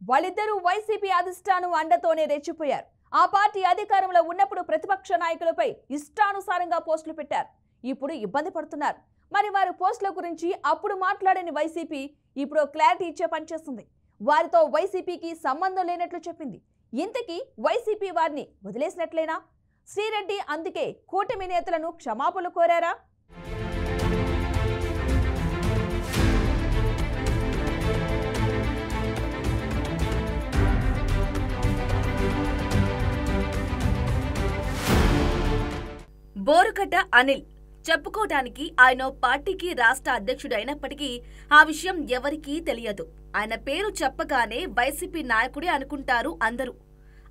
వాళ్ళిద్దరూ వైసీపీ అధిష్టానం అండతోనే రెచ్చిపోయారు. ఆ పార్టీ అధికారంలో ఉన్నప్పుడు ప్రతిపక్ష నాయకులపై ఇష్టానుసారంగా పోస్టులు పెట్టారు. ఇప్పుడు ఇబ్బంది పడుతున్నారు. మరి వారి పోస్టుల గురించి అప్పుడు మాట్లాడని వైసీపీ ఇప్పుడు క్లారిటీ ఇచ్చే పనిచేస్తుంది. వారితో వైసీపీకి సంబంధం లేనట్లు చెప్పింది. ఇంతకీ వైసీపీ వారిని వదిలేసినట్లేనా? శ్రీరెడ్డి అందుకే కూటమి నేతలను క్షమాపణలు కోరారా? బోరుకట్ట అనిల్ చెప్పుకోవడానికి ఆయన పార్టీకి రాష్ట్ర అధ్యక్షుడు అయినప్పటికీ ఆ విషయం ఎవరికీ తెలియదు. ఆయన పేరు చెప్పగానే వైసీపీ నాయకుడే అనుకుంటారు అందరూ.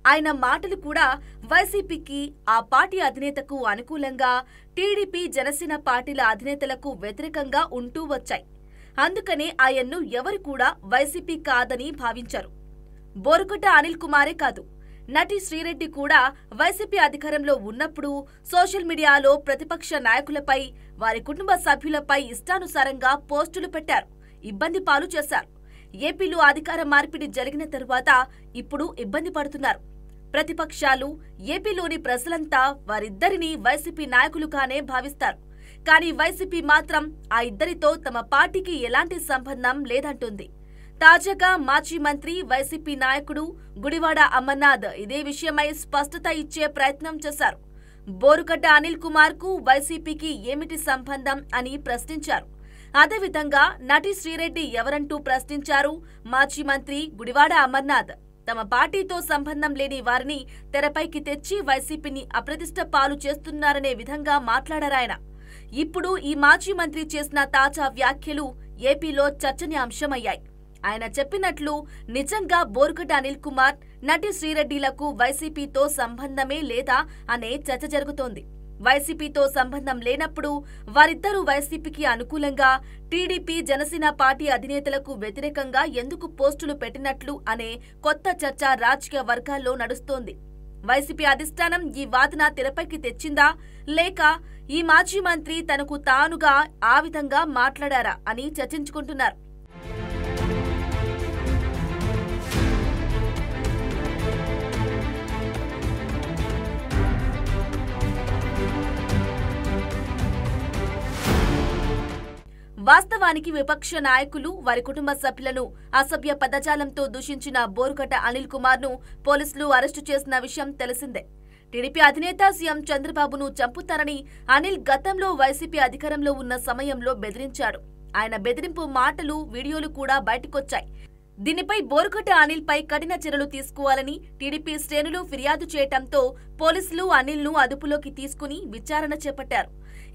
ఆయన మాటలు కూడా వైసీపీకి, ఆ పార్టీ అధినేతకు అనుకూలంగా, టీడీపీ, జనసేన పార్టీల అధినేతలకు వ్యతిరేకంగా ఉంటూ వచ్చాయి. అందుకనే ఆయన్ను ఎవరు కూడా వైసీపీ కాదని భావించారు. బోరుకట్ట అనిల్ కుమారే కాదు, నటి శ్రీరెడ్డి కూడా వైసీపీ అధికారంలో ఉన్నప్పుడు సోషల్ మీడియాలో ప్రతిపక్ష నాయకులపై, వారి కుటుంబ సభ్యులపై ఇష్టానుసారంగా పోస్టులు పెట్టారు, ఇబ్బంది పాలు చేశారు. ఏపీలో అధికార మార్పిడి జరిగిన తరువాత ఇప్పుడు ఇబ్బంది పడుతున్నారు. ప్రతిపక్షాలు, ఏపీలోని ప్రజలంతా వారిద్దరిని వైసీపీ నాయకులుగానే భావిస్తారు. కానీ వైసీపీ మాత్రం ఆ ఇద్దరితో తమ పార్టీకి ఎలాంటి సంబంధం లేదంటుంది. తాజాగా మాజీ మంత్రి, వైసీపీ నాయకుడు గుడివాడ అమర్నాథ్ ఇదే విషయమై స్పష్టత ఇచ్చే ప్రయత్నం చేశారు. బోరుకట్ట అనిల్ కుమార్ కు వైసీపీకి ఏమిటి సంబంధం అని ప్రశ్నించారు. అదేవిధంగా నటి శ్రీరెడ్డి ఎవరంటూ ప్రశ్నించారు మాజీ మంత్రి గుడివాడ అమర్నాథ్. తమ పార్టీతో సంబంధం లేని వారిని తెరపైకి తెచ్చి వైసీపీని అప్రతిష్ట పాలు చేస్తున్నారనే విధంగా మాట్లాడారాయన. ఇప్పుడు ఈ మాజీ మంత్రి చేసిన తాజా వ్యాఖ్యలు ఏపీలో చర్చనీయాంశమయ్యాయి. ఆయన చెప్పినట్లు నిజంగా బోరుకట్ట అనిల్ కుమార్, నటి శ్రీరెడ్డిలకు వైసీపీతో సంబంధమే లేదా అనే చర్చ జరుగుతోంది. వైసీపీతో సంబంధం లేనప్పుడు వారిద్దరూ వైసీపీకి అనుకూలంగా, టీడీపీ, జనసేన పార్టీ అధినేతలకు వ్యతిరేకంగా ఎందుకు పోస్టులు పెట్టినట్లు అనే కొత్త చర్చ రాజకీయ వర్గాల్లో నడుస్తోంది. వైసీపీ అధిష్టానం ఈ వాదన తెరపైకి తెచ్చిందా, లేక ఈ మాజీ మంత్రి తనకు తానుగా ఆ విధంగా మాట్లాడారా అని చర్చించుకుంటున్నారు. వాస్తవానికి విపక్ష నాయకులు, వారి కుటుంబ సభ్యులను అసభ్య పదజాలంతో దూషించిన బోరుకట్ట అనిల్ కుమార్ ను పోలీసులు అరెస్టు చేసిన విషయం తెలిసిందే. టీడీపీ అధినేత సీఎం చంద్రబాబును చంపుతారని అనిల్ గతంలో వైసీపీ అధికారంలో ఉన్న సమయంలో బెదిరించాడు. ఆయన బెదిరింపు మాటలు, వీడియోలు కూడా బయటకొచ్చాయి. దీనిపై బోరుకట్ట అనిల్ పై కఠిన చర్యలు తీసుకోవాలని టీడీపీ శ్రేణులు ఫిర్యాదు చేయటంతో పోలీసులు అనిల్ ను అదుపులోకి తీసుకుని విచారణ చేపట్టారు.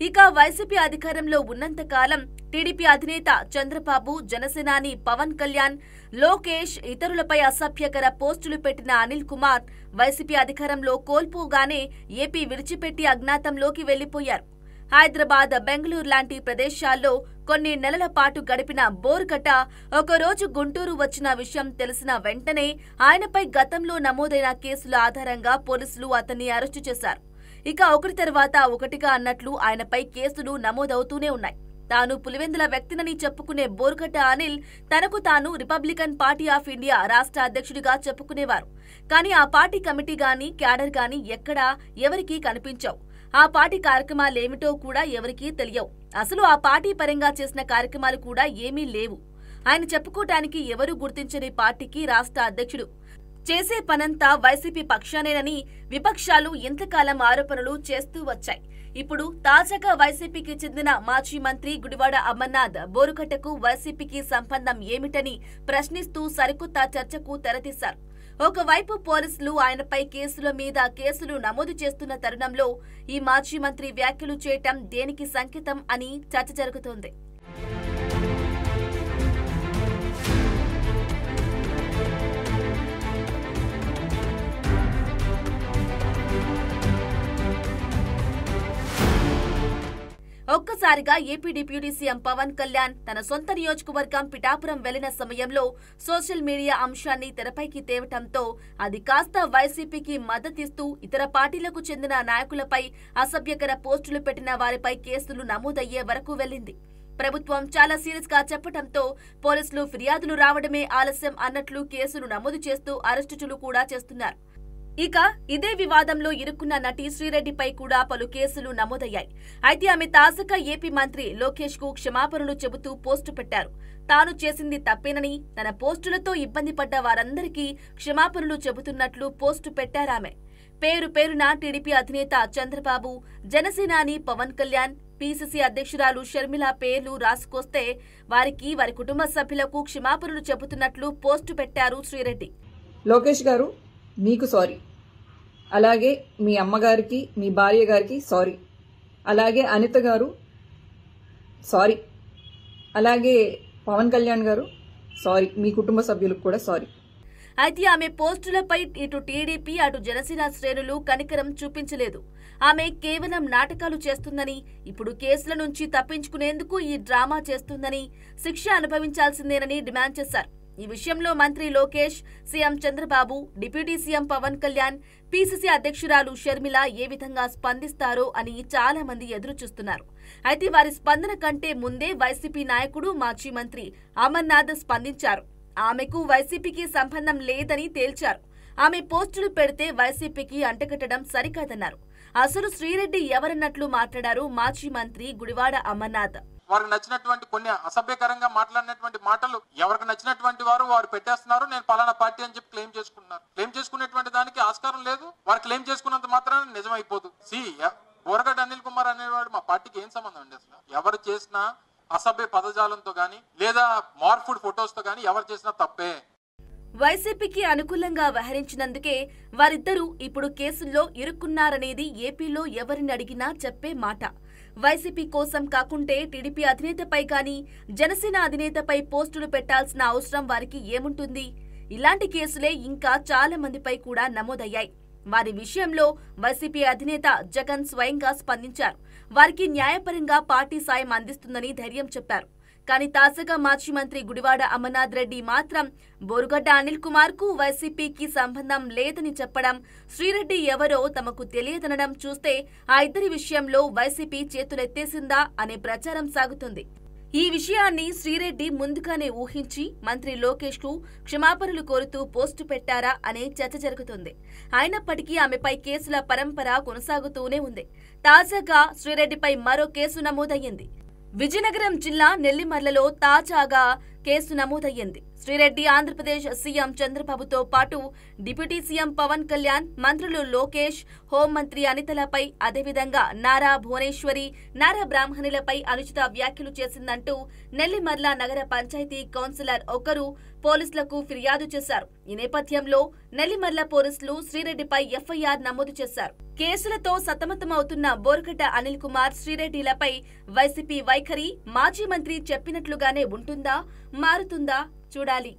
ఇక వైసీపీ అధికారంలో ఉన్నంతకాలం టీడీపీ అధినేత చంద్రబాబు, జనసేనాని పవన్ కళ్యాణ్, లోకేష్, ఇతరులపై అసభ్యకర పోస్టులు పెట్టిన అనిల్ కుమార్ వైసీపీ అధికారంలో కోల్పోగానే ఏపీ విడిచిపెట్టి అజ్ఞాతంలోకి వెళ్లిపోయారు. హైదరాబాద్, బెంగళూరు లాంటి ప్రదేశాల్లో కొన్ని నెలల పాటు గడిపిన బోరుకట్ట ఒకరోజు గుంటూరు వచ్చిన విషయం తెలిసిన వెంటనే ఆయనపై గతంలో నమోదైన కేసుల ఆధారంగా పోలీసులు అతన్ని అరెస్టు చేశారు. ఇక ఒకటి తర్వాత ఒకటిగా అన్నట్లు ఆయనపై కేసులు నమోదవుతూనే ఉన్నాయి. తాను పులివెందుల వ్యక్తినని చెప్పుకునే బోరుకట్ట అనిల్ తనకు తాను రిపబ్లికన్ పార్టీ ఆఫ్ ఇండియా రాష్ట్ర అధ్యక్షుడిగా చెప్పుకునేవారు. కానీ ఆ పార్టీ కమిటీ గాని, క్యాడర్ గాని ఎక్కడా ఎవరికీ కనిపించవు. ఆ పార్టీ కార్యక్రమాలేమిటో కూడా ఎవరికీ తెలియవు. అసలు ఆ పార్టీ పరంగా చేసిన కార్యక్రమాలు కూడా ఏమీ లేవు. ఆయన చెప్పుకోవటానికి ఎవరూ గుర్తించని పార్టీకి రాష్ట్ర అధ్యక్షుడు. చేసే పనంతా వైసీపీ పక్షానేనని విపక్షాలు ఇంతకాలం ఆరోపణలు చేస్తూ వచ్చాయి. ఇప్పుడు తాజాగా వైసీపీకి చెందిన మాజీ మంత్రి గుడివాడ అమర్నాథ్ బోరుకట్టకు వైసీపీకి సంబంధం ఏమిటని ప్రశ్నిస్తూ సరికొత్త చర్చకు తెరతీశారు. ఒకవైపు పోలీసులు ఆయనపై కేసుల మీద కేసులు నమోదు చేస్తున్న తరుణంలో ఈ మాజీ మంత్రి వ్యాఖ్యలు చేయటం దేనికి సంకేతం అని చర్చ జరుగుతోంది. ఒక్కసారిగా AP deputy CM Pawan Kalyan తన సొంత నియోజకవర్గం పిఠాపురం వెళ్లిన సమయంలో సోషల్ మీడియా అంశాన్ని తెరపైకి తేవటంతో అది కాస్త వైసీపీకి మద్దతిస్తూ ఇతర పార్టీలకు చెందిన నాయకులపై అసభ్యకర పోస్టులు పెట్టిన వారిపై కేసులు నమోదయ్యే వరకు వెళ్లింది. ప్రభుత్వం చాలా సీరియస్ గా చెప్పడంతో పోలీసులు ఫిర్యాదులు రావడమే ఆలస్యం అన్నట్లు కేసులు నమోదు చేస్తూ అరెస్టులు కూడా చేస్తున్నారు. ఇక ఇదే వివాదంలో ఇరుక్కున్న నటి శ్రీరెడ్డిపై కూడా పలు కేసులు నమోదయ్యాయి. అయితే ఆమె తాజాగా ఏపీ మంత్రి లోకేష్ కు క్షమాపణలు చెబుతూ పోస్టు పెట్టారు. తాను చేసింది తప్పేనని, తన పోస్టులతో ఇబ్బంది పడ్డ వారందరికీ క్షమాపణలు చెబుతున్నట్లు పోస్టు పెట్టారామె. పేరున టీడీపీ అధినేత చంద్రబాబు, జనసేనాని పవన్ కళ్యాణ్, పీసీసీ అధ్యక్షురాలు షర్మిల పేర్లు రాసుకొస్తే వారికి, వారి కుటుంబ సభ్యులకు క్షమాపణలు చెబుతున్నట్లు పోస్టు పెట్టారు శ్రీరెడ్డి. లోకేష్ గారు, మీకు సారీ. అలాగే మీ అమ్మగారికి, మీ భార్య గారికి సారీ. అలాగే అనిత గారు సారీ. అలాగే పవన్ కళ్యాణ్ గారు సారీ. మీ కుటుంబ సభ్యులకు కూడా సారీ. అయితే ఆమె పోస్టులపై ఇటు టీడీపీ, అటు జనసేన శ్రేణులు కనికరం చూపించలేదు. ఆమె కేవలం నాటకాలు చేస్తుందని, ఇప్పుడు కేసుల నుంచి తప్పించుకునేందుకు ఈ డ్రామా చేస్తుందని, శిక్ష అనుభవించాల్సిందేనని డిమాండ్ చేశారు. ఈ విషయంలో మంత్రి Lokesh, CM Chandrababu, deputy CM Pawan Kalyan, PCC అధ్యక్షురాలు షర్మిల ఏ విధంగా స్పందిస్తారో అని చాలా మంది ఎదురు చూస్తున్నారు. అయితే వారి స్పందన కంటే ముందే వైసీపీ నాయకుడు, మాజీ మంత్రి అమర్నాథ్ స్పందించారు. ఆమెకు వైసీపీకి సంబంధం లేదని తేల్చారు. ఆమె పోస్టులు పెడితే వైసీపీకి అంటగట్టడం సరికాదన్నారు. అసలు శ్రీరెడ్డి ఎవరన్నట్లు మాట్లాడారు మాజీ మంత్రి గుడివాడ అమర్నాథ్. వారికి నచ్చినటువంటి కొన్ని అసభ్యకరంగా మాట్లాడినటువంటి మాటలు ఎవరికి నచ్చినటువంటి వారు పెట్టేస్తున్నారు. నేను పలానా పార్టీ అని చెప్పి క్లెయిమ్ చేసుకుంటున్నారు. క్లెయిమ్ చేసుకునేటువంటి దానికి ఆస్కారం లేదు. వారు క్లెయిమ్ చేసుకున్నంత మాత్రాన నిజమైపోదు. బోరగడ్డ అనిల్ కుమార్ అనేవాడు మా పార్టీకి ఏం సంబంధం అండి? అసలు ఎవరు చేసినా అసభ్య పదజాలంతో గానీ లేదా మార్ఫుడ్ ఫొటోస్ తో గానీ ఎవరు చేసినా తప్పే. వైసీపీకి అనుకూలంగా వ్యవహరించినందుకే వారిద్దరూ ఇప్పుడు కేసుల్లో ఇరుక్కున్నారనేది ఏపీలో ఎవరిని అడిగినా చెప్పే మాట. వైసీపీ కోసం కాకుంటే టీడీపీ అధినేతపై గానీ, జనసేన అధినేతపై పోస్టులు పెట్టాల్సిన అవసరం వారికి ఏముంటుంది? ఇలాంటి కేసులే ఇంకా చాలా మందిపై కూడా నమోదయ్యాయి. వారి విషయంలో వైసీపీ అధినేత జగన్ స్వయంగా స్పందించారు. వారికి న్యాయపరంగా పార్టీ సాయం అందిస్తుందని ధైర్యం చెప్పారు. కానీ తాజాగా మాజీ మంత్రి గుడివాడ అమర్నాథ్ రెడ్డి మాత్రం బోరుగడ్డ అనిల్ కుమార్ కు వైసీపీకి సంబంధం లేదని చెప్పడం, శ్రీరెడ్డి ఎవరో తమకు తెలియదనడం చూస్తే ఆ ఇద్దరి విషయంలో వైసీపీ చేతులెత్తేసిందా అనే ప్రచారం సాగుతుంది. ఈ విషయాన్ని శ్రీరెడ్డి ముందుగానే ఊహించి మంత్రి లోకేష్ కు క్షమాపణలు కోరుతూ పోస్టు పెట్టారా అనే చర్చ జరుగుతుంది. అయినప్పటికీ ఆమెపై కేసుల పరంపర కొనసాగుతూనే ఉంది. తాజాగా శ్రీరెడ్డిపై మరో కేసు నమోదయ్యింది. విజయనగరం జిల్లా నెల్లిమర్లలో తాజాగా కేసు నమోదయ్యింది. శ్రీరెడ్డి ఆంధ్రప్రదేశ్ సీఎం చంద్రబాబుతో పాటు డిప్యూటీ సీఎం పవన్ కళ్యాణ్, మంత్రులు లోకేష్, హోంమంత్రి అనితలపై, అదేవిధంగా నారా భువనేశ్వరి, నారా బ్రాహ్మణులపై అనుచిత వ్యాఖ్యలు చేసిందంటూ నెల్లిమర్ల నగర పంచాయతీ కౌన్సిలర్ ఒకరు పోలీసులకు ఫిర్యాదు చేశారు. ఈ నేపథ్యంలో నెల్లిమర్ల పోలీసులు శ్రీరెడ్డిపై ఎఫ్ఐఆర్ నమోదు చేశారు. కేసులతో సతమతమవుతున్న బోరగడ్డ అనిల్ కుమార్, శ్రీరెడ్డిలపై వైసీపీ వైఖరి మాజీ మంత్రి చెప్పినట్లుగానే ఉంటుందా, మారుతుందా చూడాలి.